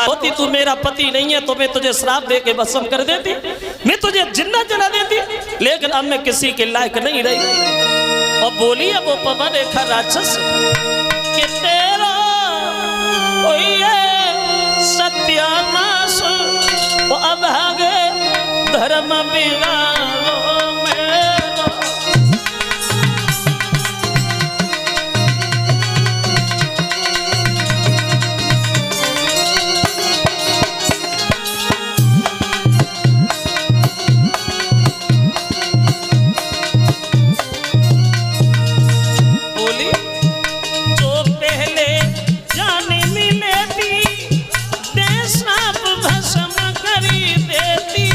होती तू मेरा पति नहीं है तो मैं तुझे श्राप दे के भस्म कर देती, मैं तुझे जिंदा जला देती, लेकिन अब मैं किसी के लायक नहीं रही। और बोली है वो पवन रेखा राक्षस कि तेरा कोई सत्यानाश वो अब आगे धर्म बिगाड़ो मेरा। बोली जो पहले जाने मिले थी देश आप भस्म करी देती।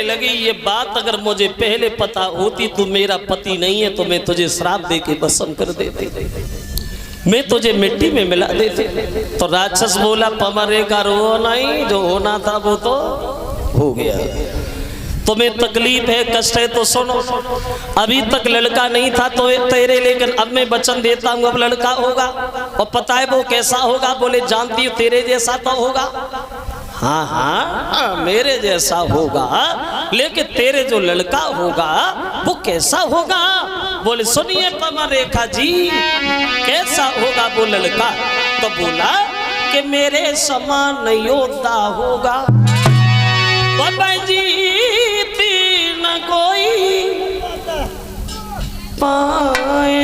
लगी ये बात अगर मुझे पहले पता होती तू मेरा पति नहीं है तो मैं तुझे श्राप दे के भस्म कर देती, मैं तुझे मिट्टी में मिला देती। तो राक्षस बोला पवन रेखा रो नहीं, जो होना था वो तो हो गया, तुम्हें तकलीफ है कष्ट है तो सुनो। अभी तक लड़का नहीं था तो तेरे, लेकिन अब मैं वचन देता हूँ अब लड़का होगा। और पता है वो कैसा होगा? बोले जानती हूँ तेरे जैसा तो होगा। हाँ हाँ मेरे जैसा होगा, लेकिन तेरे जो लड़का होगा वो कैसा होगा? बोले सुनिए पवन रेखा जी कैसा होगा वो लड़का? तो बोला कि मेरे समान योद्धा होगा, जीती न कोई पाएगा।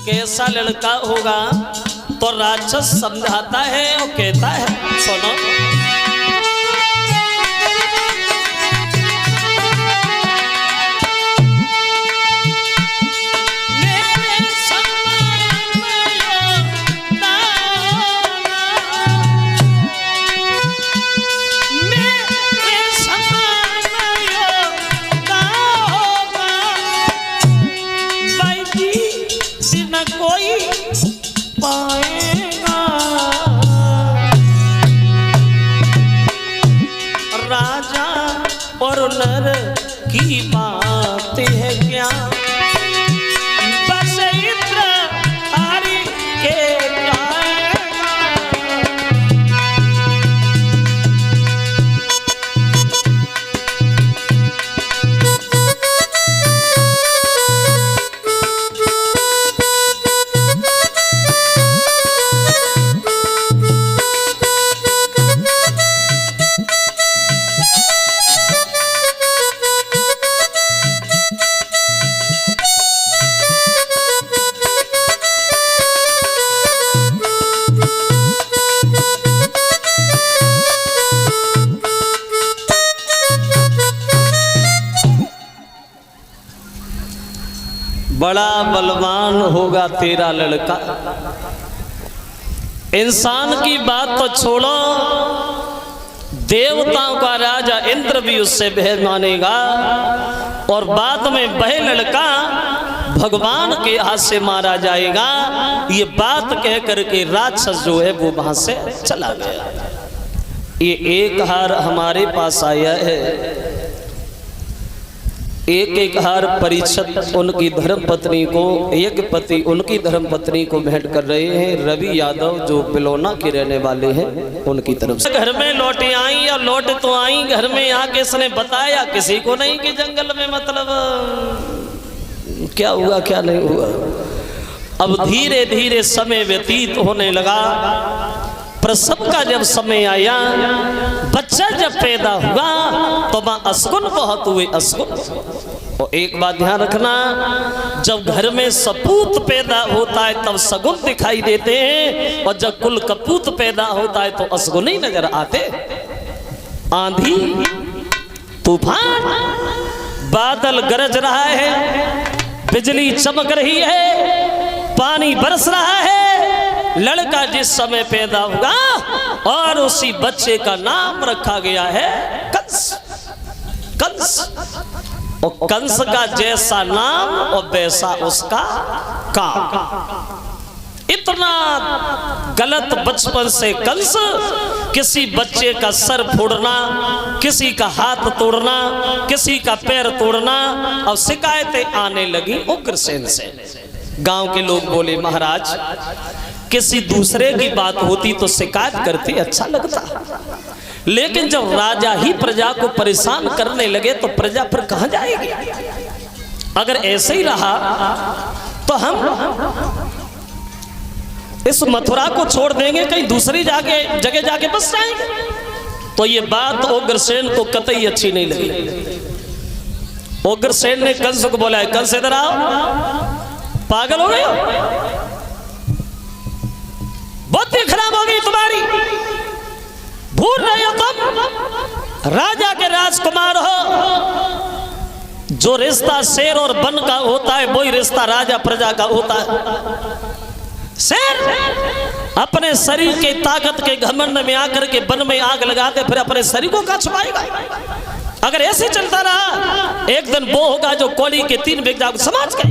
कैसा लड़का होगा? तो राक्षस समझाता है और कहता है सुनो, और नर की बात है क्या? बस इत्र हरि के बड़ा बलवान होगा तेरा लड़का। इंसान की बात तो छोड़ो, देवताओं का राजा इंद्र भी उससे भय मानेगा, और बाद में वह लड़का भगवान के हाथ से मारा जाएगा। ये बात कह करके राक्षस जो है वो वहां से चला गया। ये एक हार हमारे पास आया है, एक हार परीक्षित उनकी धर्मपत्नी को, एक पति उनकी धर्मपत्नी को भेंट कर रहे हैं। रवि यादव जो बिलौना के रहने वाले हैं उनकी तरफ से घर में लौटी आई, और लौट तो आई, घर में आके इसने बताया किसी को नहीं कि जंगल में मतलब क्या हुआ क्या नहीं हुआ। अब धीरे धीरे समय व्यतीत होने लगा। प्रसव का जब समय आया, बच्चा जब पैदा हुआ तो मां असगुन बहुत हुए, असगुन। और एक बात ध्यान रखना, जब घर में सपूत पैदा होता है तब सगुन दिखाई देते हैं, और जब कुल कपूत पैदा होता है तो असगुन ही नजर आते। आंधी तूफान, बादल गरज रहा है, बिजली चमक रही है, पानी बरस रहा है। लड़का जिस समय पैदा हुआ और उसी बच्चे का नाम रखा गया है कंस। कंस, और कंस का जैसा नाम और वैसा उसका काम। इतना गलत बचपन से कंस किसी बच्चे का सर फोड़ना, किसी का हाथ तोड़ना, किसी का पैर तोड़ना, और शिकायतें आने लगी उग्रसेन से। गांव के लोग बोले महाराज किसी दूसरे की बात होती तो शिकायत करते अच्छा लगता, लेकिन जब राजा ही प्रजा को परेशान करने लगे तो प्रजा फिर कहां जाएगी। अगर ऐसे ही रहा तो हम इस मथुरा को छोड़ देंगे, कहीं दूसरी जगह जाके बस जाएंगे। तो ये बात उग्रसेन को कतई अच्छी नहीं लगी। उग्रसेन ने कंस को बोला, कंस इधर आओ, पागल हो गए हो, बुद्धि खराब हो गई तुम्हारी, भूल रहे हो तुम राजा के राजकुमार हो। जो रिश्ता शेर और बन का होता है वही रिश्ता राजा प्रजा का होता है। शेर अपने शरीर के ताकत के घमंड में आकर के वन में आग लगाते फिर अपने शरीर को कहां छुपाएगा। अगर ऐसे चलता रहा एक दिन वो होगा जो कोली के 3 बेगदा को समाज गए।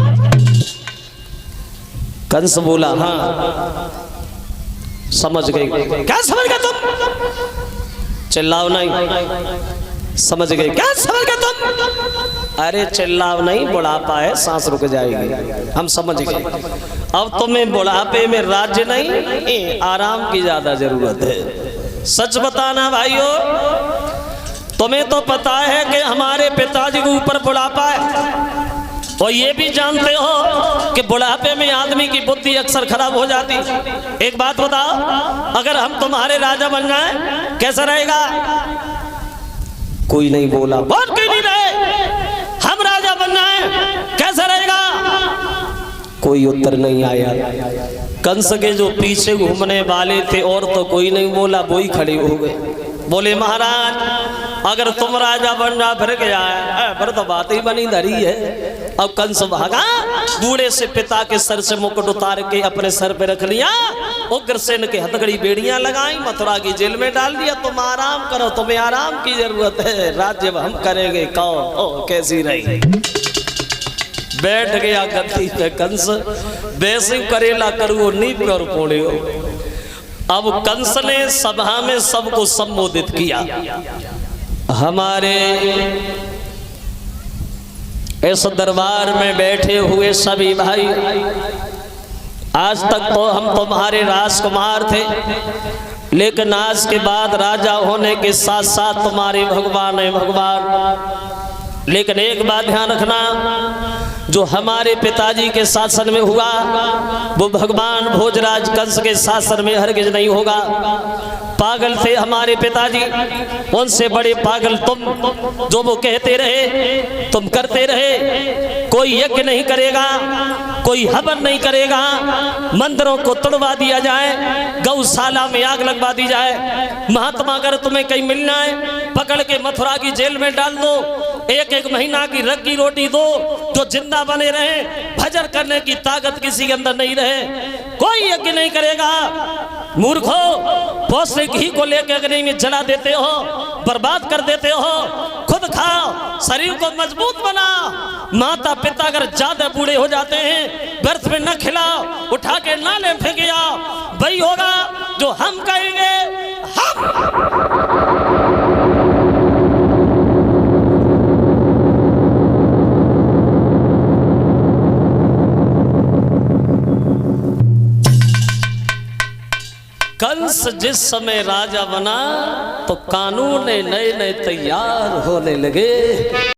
कंस बोला हाँ समझ गए। क्या समझ गए तुम? चिल्लाओ नहीं। समझ गए? क्या समझ गए तुम? अरे चिल्लाओ नहीं, बुढ़ापा है, सांस रुक जाएगी, हम समझ गए। अब तुम्हें बुढ़ापे में राज्य नहीं, आराम की ज्यादा जरूरत है। सच बताना भाइयों, तुम्हें तो पता है कि हमारे पिताजी के ऊपर बुढ़ापा है, और ये भी जानते हो कि बुढ़ापे में आदमी की बुद्धि अक्सर खराब हो जाती। एक बात बताओ, अगर हम तुम्हारे राजा बन जाएं कैसा रहेगा? कोई नहीं बोला, बहुत कोई नहीं रहे। हम राजा बन जाएं कैसा रहेगा? कोई उत्तर नहीं आया। कंस के जो पीछे घूमने वाले थे और तो कोई नहीं बोला, वो ही खड़े हो गए। बोले महाराज अगर तुम राजा बन जा फिर क्या है, फिर तो बात ही बनी धरी है। अब कंस भागा, बूढ़े से पिता के सर से मुकुट उतार के अपने सर पे रख लिया, उग्रसेन के हथकड़ी बेड़ियां लगाई, मथुरा की जेल में डाल दिया। तुम आराम करो, तुम्हें आराम की जरूरत है, राज्य हम करेंगे। कहो कैसी रही? बैठ गया गद्दी पे कंस, वैसे करेला करू नीप और पोड़े हो। अब कंस ने सभा में सबको संबोधित किया। हमारे इस दरबार में बैठे हुए सभी भाई, आज तक तो हम तुम्हारे राजकुमार थे, लेकिन आज के बाद राजा होने के साथ साथ तुम्हारे भगवान है भगवान। लेकिन एक बात ध्यान रखना, जो हमारे पिताजी के शासन में हुआ वो भगवान भोजराज कंस के शासन में हरगिज नहीं होगा। पागल थे हमारे पिताजी, उनसे बड़े पागल तुम। जो वो कहते रहे तुम करते रहे, कोई यज्ञ नहीं करेगा, कोई हवन नहीं करेगा, मंदिरों को तोड़वा दिया जाए, गौशाला में आग लगवा दी जाए। महात्मा अगर तुम्हें कहीं मिलना है पकड़ के मथुरा की जेल में डाल दो, एक एक महीना की रग्गी रोटी दो, जो जिंदा बने रहे, भजन करने की ताकत किसी के अंदर नहीं रहे, कोई यज्ञ नहीं करेगा। मूर्खो, पौष्टिक घी को लेकर अग्नि में जला देते हो, बर्बाद कर देते हो। खुद खाओ, शरीर को मजबूत बना। माता पिता अगर ज्यादा बूढ़े हो जाते हैं व्यर्थ में न खिलाओ, उठा के नाले में फेंक आओ। वही होगा जो हम कहेंगे। कंस जिस समय राजा बना तो कानून नए नए तैयार होने लगे।